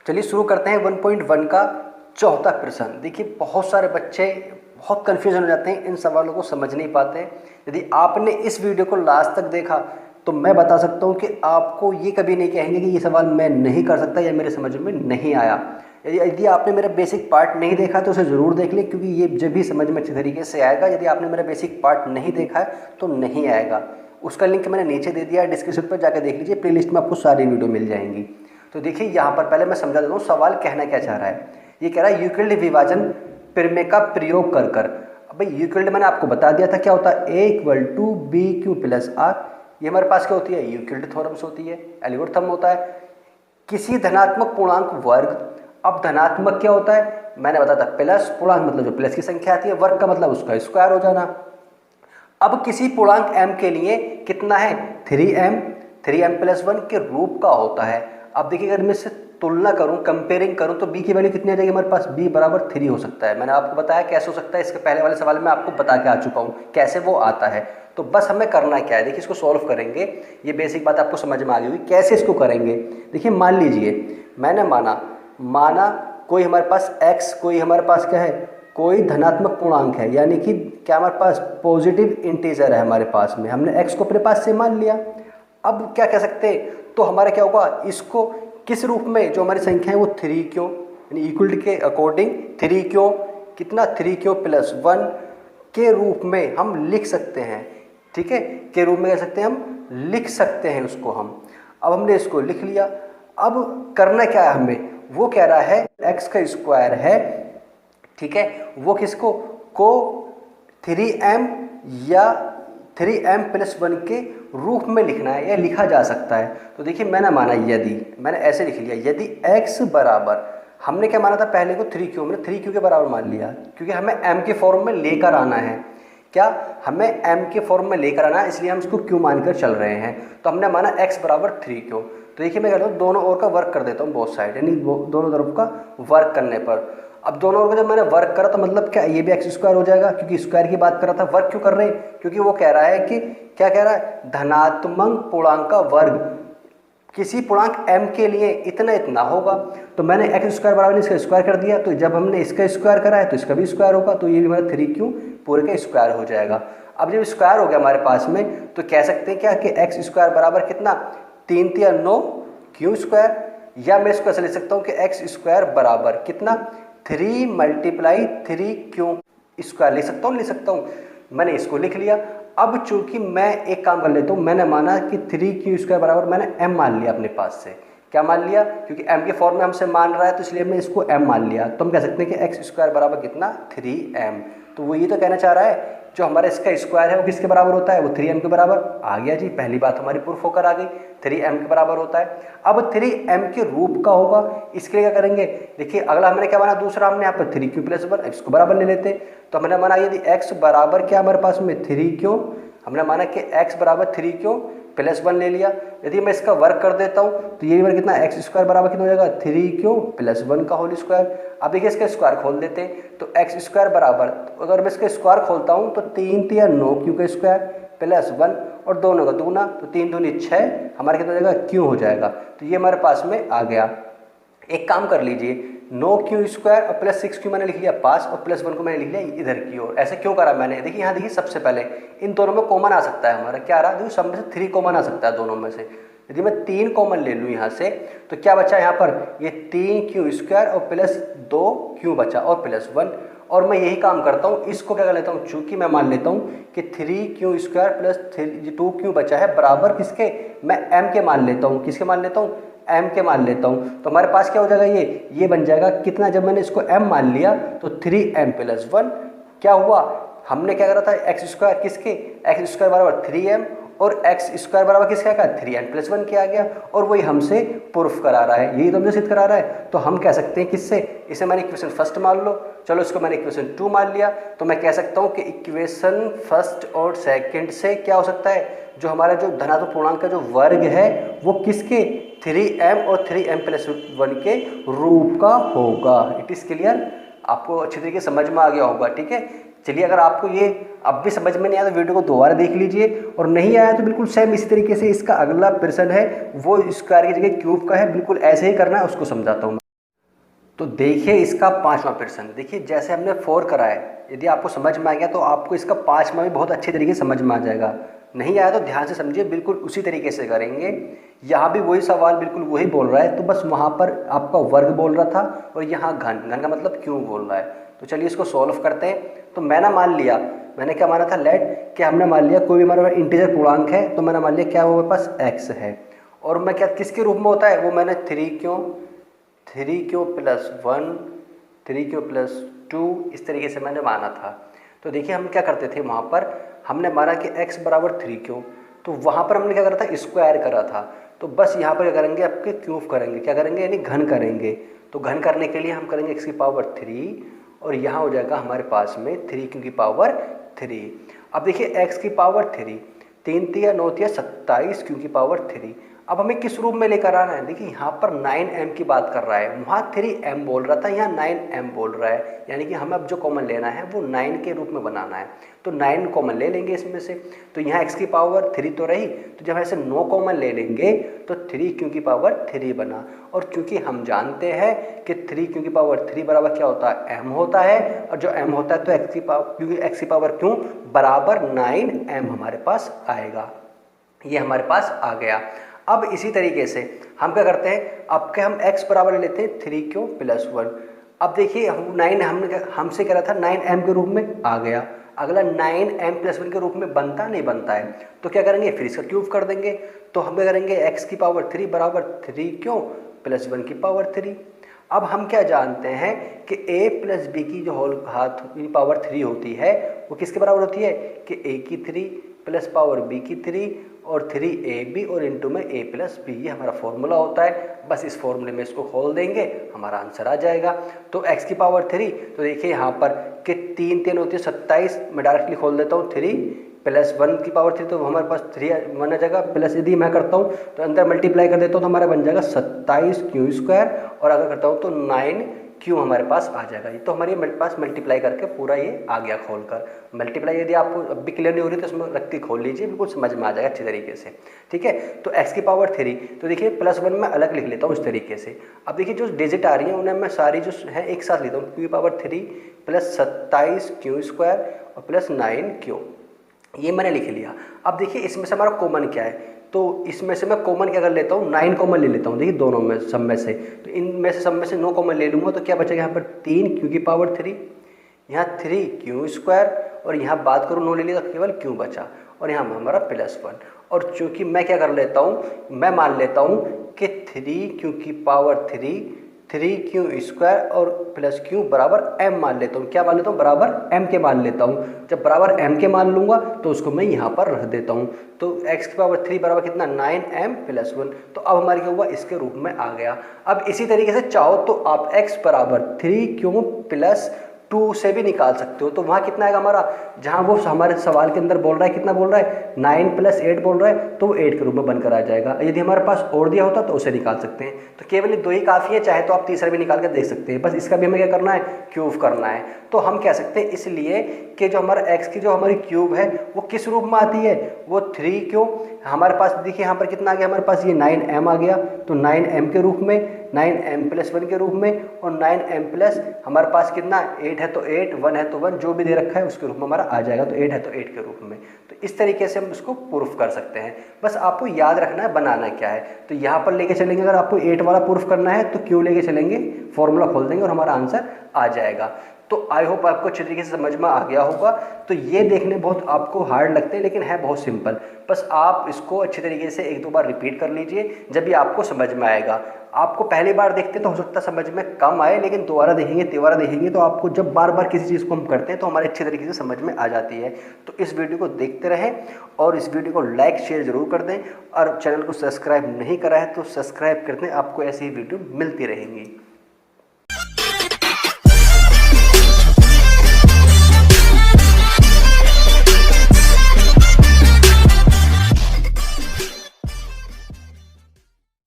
चलिए शुरू करते हैं 1.1 का चौथा प्रश्न। देखिए बहुत सारे बच्चे बहुत कन्फ्यूजन हो जाते हैं, इन सवालों को समझ नहीं पाते। यदि आपने इस वीडियो को लास्ट तक देखा तो मैं बता सकता हूं कि आपको ये कभी नहीं कहेंगे कि ये सवाल मैं नहीं कर सकता या मेरे समझ में नहीं आया। यदि आपने मेरा बेसिक पार्ट नहीं देखा तो उसे ज़रूर देख लें, क्योंकि ये जब भी समझ में अच्छे तरीके से आएगा। यदि आपने मेरा बेसिक पार्ट नहीं देखा है तो नहीं आएगा। उसका लिंक मैंने नीचे दे दिया है, डिस्क्रिप्शन पर जाकर देख लीजिए, प्लेलिस्ट में आपको सारी वीडियो मिल जाएंगी। तो देखिए यहाँ पर पहले मैं समझा देता हूँ सवाल कहना क्या चाह रहा है। ये कह रहा है यूक्लिड विभाजन प्रमेय का प्रयोग कर कर। अब भाई यूक्लिड मैंने आपको बता दिया था क्या होता है, A = BQ + R। ये हमारे पास क्या होती है, यूक्लिड थ्योरम्स होती है, एल्गोरिथम होता है। किसी धनात्मक पूर्णांक वर्ग, अब धनात्मक क्या होता है मैंने बताया था, प्लस पूर्णांक मतलब जो प्लस की संख्या आती है, वर्ग का मतलब उसका स्क्वायर हो जाना। अब किसी पूर्णांक m के लिए कितना है 3m, 3m + 1 के रूप का होता है। अब देखिए अगर मैं इससे तुलना करूं, कंपेयरिंग करूं तो b की वैल्यू कितनी आ जाएगी हमारे पास, b = 3 हो सकता है। मैंने आपको बताया कैसे हो सकता है, इसके पहले वाले सवाल में आपको बता के आ चुका हूं कैसे वो आता है। तो बस हमें करना क्या है, देखिए इसको सॉल्व करेंगे। ये बेसिक बात आपको समझ में आ गई होगी कैसे इसको करेंगे। देखिए मान लीजिए मैंने माना कोई हमारे पास x, कोई हमारे पास क्या है, कोई धनात्मक पूर्णांक है, यानी कि क्या हमारे पास पॉजिटिव इंटीजर है हमारे पास में। हमने x को अपने पास से मान लिया। अब क्या कह सकते हैं, तो हमारा क्या होगा, इसको किस रूप में, जो हमारी संख्या है वो 3q यानी इक्वल के अकॉर्डिंग 3q कितना 3q + 1 के रूप में हम लिख सकते हैं। ठीक है, के रूप में कह सकते हैं, हम लिख सकते हैं उसको हम। अब हमने इसको लिख लिया। अब करना क्या है हमें, वो कह रहा है x का स्क्वायर है, ठीक है, वो किसको को 3m या 3m + 1 के रूप में लिखना है या लिखा जा सकता है। तो देखिए मैंने माना, यदि मैंने ऐसे लिख लिया, यदि x बराबर, हमने क्या माना था पहले को 3q, हमने 3q के बराबर मान लिया, क्योंकि हमें m के फॉर्म में लेकर आना है। क्या हमें m के फॉर्म में लेकर आना है, इसलिए हम इसको q मानकर चल रहे हैं। तो हमने माना x = 3q। तो देखिए मैं कहता हूँ दोनों ओर का वर्क कर देता हूँ, बोथ साइड, यानी दोनों तरफ का वर्क करने पर। अब दोनों ओर का जब मैंने वर्क करा तो मतलब क्या, ये भी x² हो जाएगा, क्योंकि स्क्वायर की बात कर रहा था। वर्क क्यों कर रहे हैं, क्योंकि वो कह रहा है कि क्या कह रहा है, धनात्मक पूर्णांक का वर्ग किसी पूर्णांक m के लिए इतना इतना होगा। तो मैंने x² बराबर इसका स्क्वायर कर दिया, तो जब हमने इसका स्क्वायर करा है तो इसका भी स्क्वायर होगा, तो ये भी हमारा 3q पूरे का स्क्वायर हो जाएगा। अब जब स्क्वायर हो गया हमारे पास में, तो कह सकते हैं क्या कि x² बराबर कितना, 3 × 9 q², या मैं इसको ऐसे लिख सकता हूँ कि x² बराबर कितना 3 × 3q² लिख सकता हूँ, लिख सकता हूँ। मैंने इसको लिख लिया। अब चूंकि मैं एक काम कर लेता हूँ, मैंने माना कि 3q² बराबर मैंने m मान लिया अपने पास से। क्या मान लिया, क्योंकि m के फॉर्म में हमसे मान रहा है तो इसलिए मैं इसको m मान लिया। तो हम कह सकते हैं कि x² बराबर कितना 3m। तो वो ये तो कहना चाह रहा है जो हमारा इसका स्क्वायर है वो किसके बराबर होता है, वो 3m के बराबर। आ गया जी, पहली बात हमारी प्रूफ होकर आ गई, 3m के बराबर होता है। अब 3m के रूप का होगा, इसके लिए क्या करेंगे, देखिए अगला हमने क्या माना, दूसरा हमने यहाँ पर 3q + 1, इसको बराबर ले लेते। तो हमने माना यदि x बराबर क्या हमारे पास में 3q, हमने माना कि x बराबर 3q + 1 ले लिया। यदि मैं इसका वर्क कर देता हूँ तो ये वर्ग कितना, x² बराबर कितना हो जाएगा 3q + 1 का होल स्क्वायर। अब देखिए इसका स्क्वायर खोल देते हैं, तो x² बराबर, अगर मैं इसका स्क्वायर खोलता हूँ तो 3 × 9 q² + 1 और दोनों का दूना, तो 3 दूनी 6, हमारे कितना हो जाएगा q हो जाएगा। तो ये हमारे पास में आ गया। एक काम कर लीजिए, 9q² और +6q मैंने लिख लिया पास, और +1 को मैंने लिख लिया इधर की ओर। ऐसे क्यों करा मैंने, देखिए यहाँ देखिए सबसे पहले इन दोनों में कॉमन आ सकता है हमारा, क्या आ रहा है, देखिए सब में से 3 कॉमन आ सकता है दोनों में से। यदि मैं 3 कॉमन ले लूँ यहाँ से तो क्या बचा यहाँ पर, ये 3q² और +2q बचा और +1। और मैं यही काम करता हूँ, इसको क्या कर लेता हूँ, चूंकि मैं मान लेता हूँ कि 3q² + 2q बचा है बराबर किसके, मैं m के मान लेता हूँ, किसके मान लेता हूँ, m के मान लेता हूँ। तो हमारे पास क्या हो जाएगा, ये बन जाएगा कितना, जब मैंने इसको m मान लिया तो 3m + 1 क्या हुआ, हमने क्या करा था, x² किसके, x² बराबर 3m और x² बराबर किसका का 3m + 1 के आ गया, और वही हमसे प्रूफ करा रहा है, यही तो हमसे सिद्ध करा रहा है। तो हम कह सकते हैं किससे, इसे मैंने इक्वेशन फर्स्ट मान लो, चलो इसको मैंने इक्वेशन 2 मान लिया। तो मैं कह सकता हूँ कि इक्वेशन फर्स्ट और सेकंड से क्या हो सकता है, जो हमारा जो धनात्मक पूर्णांक का जो वर्ग है वो किसके 3m और 3m + 1 के रूप का होगा। इट इज़ क्लियर, आपको अच्छी तरीके से समझ में आ गया होगा। ठीक है, चलिए अगर आपको ये अब भी समझ में नहीं आया तो वीडियो को दोबारा देख लीजिए, और नहीं आया तो बिल्कुल सेम इसी तरीके से इसका अगला प्रश्न है वो स्क्वायर की जगह क्यूब का है, बिल्कुल ऐसे ही करना है, उसको समझाता हूँ। तो देखिए इसका 5वां प्रश्न, देखिए जैसे हमने 4 करा है, यदि आपको समझ में आ गया तो आपको इसका 5वां भी बहुत अच्छे तरीके से समझ में आ जाएगा। नहीं आया तो ध्यान से समझिए, बिल्कुल उसी तरीके से करेंगे। यहाँ भी वही सवाल बिल्कुल वही बोल रहा है, तो बस वहाँ पर आपका वर्ग बोल रहा था और यहाँ घन, घन का मतलब क्यों बोल रहा है। तो चलिए इसको सॉल्व करते हैं। तो मैंने मान लिया, मैंने क्या माना था, लेट कि हमने मान लिया कोई भी हमारा इंटीजर पूर्णांक है, तो मैंने मान लिया क्या वो मेरे पास x है, और मैं क्या किसके रूप में होता है, वो मैंने 3 क्यों प्लस 1, 3 क्यों प्लस 2, इस तरीके से मैंने माना था। तो देखिए हम क्या करते थे, वहाँ पर हमने माना कि x बराबर 3 क्यों, तो वहाँ पर हमने क्या करा था, स्क्वायर करा था। तो बस यहाँ पर क्या करेंगे, आपके क्यूब करेंगे, क्या करेंगे यानी घन करेंगे। तो घन करने के लिए हम करेंगे x की पावर 3, और यहाँ हो जाएगा हमारे पास में 3 क्यों की पावर 3। अब देखिए x की पावर 3, 3 3 9 3 27 क्यों की पावर 3। अब हमें किस रूप में लेकर आना है, देखिए यहाँ पर 9m की बात कर रहा है, वहाँ 3m बोल रहा था, यहाँ 9m बोल रहा है, यानी कि हमें अब जो कॉमन लेना है वो 9 के रूप में बनाना है। तो 9 कॉमन ले लेंगे इसमें से, तो यहाँ x की पावर 3 तो रही, तो जब ऐसे 9 कॉमन ले लेंगे तो 3 क्यों की पावर 3 बना। और चूंकि हम जानते हैं कि 3 क्यों की पावर 3 बराबर क्या होता है, m होता है, और जो m होता है तो x की पावर, क्योंकि x की पावर क्यों बराबर 9m हमारे पास आएगा, ये हमारे पास आ गया। अब इसी तरीके से हम क्या करते हैं, अब के हम x बराबर ले लेते हैं 3 क्यों प्लस 1। अब देखिए 9 हमने हमसे कह रहा था 9m के रूप में आ गया, अगला 9m प्लस 1 के रूप में बनता नहीं बनता है, तो क्या करेंगे फिर इसका क्यूब कर देंगे। तो हम क्या करेंगे, x की पावर 3 बराबर 3 क्यों प्लस 1 की पावर 3। अब हम क्या जानते हैं कि a प्लस बी की जो होल हाथ पावर 3 होती है वो किसके बराबर होती है, कि a की 3 प्लस पावर b की 3 और 3ab और इंटू में a प्लस बी, ये हमारा फॉर्मूला होता है। बस इस फॉर्मूले में इसको खोल देंगे, हमारा आंसर आ जाएगा। तो x की पावर 3, तो देखिए यहाँ पर कि 3 3 होती है 27, मैं डायरेक्टली खोल देता हूँ 3 प्लस 1 की पावर 3, तो हमारे पास 3 1 आ जाएगा, प्लस यदि मैं करता हूँ तो अंदर मल्टीप्लाई कर देता हूँ तो हमारा बन जाएगा 27 क्यू स्क्वायर, और अगर करता हूँ तो 9 क्यों हमारे पास आ जाएगा। ये तो हमारे पास मल्टीप्लाई करके पूरा ये आ गया खोलकर। मल्टीप्लाई यदि आपको अब भी क्लियर नहीं हो रही तो इसमें रख के खोल लीजिए, बिल्कुल समझ में आ जाएगा अच्छी तरीके से। ठीक है, तो x की पावर 3, तो देखिए प्लस 1 मैं अलग लिख लेता हूँ इस तरीके से। अब देखिए जो डिजिट आ रही है उन्हें मैं सारी जो है एक साथ लेता हूँ, क्यू की पावर 3 प्लस 27 क्यू स्क्वायर और प्लस 9 क्यू, ये मैंने लिख लिया। अब देखिए इसमें से हमारा कॉमन क्या है, तो इसमें से मैं कॉमन क्या कर लेता हूँ, 9 कॉमन ले लेता हूँ। देखिए दोनों में सब में से, तो इनमें से सब में से 9 कॉमन ले लूँगा तो क्या बचेगा यहाँ पर 3 क्यू की पावर 3, यहाँ 3 क्यू स्क्वायर, और यहाँ बात करूँ 9 ले लिया तो केवल क्यू बचा, और यहाँ हमारा प्लस 1। और चूँकि मैं क्या कर लेता हूँ, मैं मान लेता हूँ कि 3 क्यू की पावर 3 क्यू स्क्वायर और प्लस क्यू बराबर m मान लेता हूँ। क्या मान लेता हूँ, बराबर m के मान लेता हूँ। जब बराबर m के मान लूँगा तो उसको मैं यहाँ पर रख देता हूँ। तो x की पावर 3 बराबर कितना, 9m प्लस 1। तो अब हमारे क्या हुआ, इसके रूप में आ गया। अब इसी तरीके से चाहो तो आप x बराबर 3 क्यू प्लस 2 से भी निकाल सकते हो। तो वहाँ कितना आएगा हमारा, जहाँ वो हमारे सवाल के अंदर बोल रहा है, कितना बोल रहा है 9 प्लस 8 बोल रहा है, तो वो 8 के रूप में बनकर आ जाएगा। यदि हमारे पास और दिया होता तो उसे निकाल सकते हैं। तो केवल ये 2 ही काफ़ी है, चाहे तो आप तीसरा भी निकाल कर देख सकते हैं। बस इसका भी हमें क्या करना है, क्यूब करना है। तो हम कह सकते हैं इसलिए कि जो हमारा x की जो हमारी क्यूब है वो किस रूप में आती है, वो 3 क्यों। हमारे पास देखिए यहाँ पर कितना आ गया, हमारे पास ये 9m आ गया, तो 9m के रूप में, 9m प्लस 1 के रूप में, और 9m प्लस हमारे पास कितना 8 है तो 8, 1 है तो 1, जो भी दे रखा है उसके रूप में हमारा आ जाएगा। तो 8 है तो 8 के रूप में। तो इस तरीके से हम इसको प्रूफ कर सकते हैं। बस आपको याद रखना है बनाना क्या है। तो यहाँ पर लेके चलेंगे, अगर आपको 8 वाला प्रूफ करना है तो क्यों लेके चलेंगे, फॉर्मूला खोल देंगे और हमारा आंसर आ जाएगा। तो आई होप आपको अच्छे तरीके से समझ में आ गया होगा। तो ये देखने बहुत आपको हार्ड लगते हैं लेकिन है बहुत सिंपल। बस आप इसको अच्छे तरीके से 1-2 बार रिपीट कर लीजिए, जब भी आपको समझ में आएगा। आपको पहली बार देखते तो हो सकता है समझ में कम आए, लेकिन दोबारा देखेंगे, तिबारा देखेंगे तो आपको जब बार बार किसी चीज़ को हम करते हैं तो हमारे अच्छे तरीके से समझ में आ जाती है। तो इस वीडियो को देखते रहें और इस वीडियो को लाइक शेयर ज़रूर कर दें, और चैनल को सब्सक्राइब नहीं करा है तो सब्सक्राइब कर दें, आपको ऐसी ही वीडियो मिलती रहेंगी।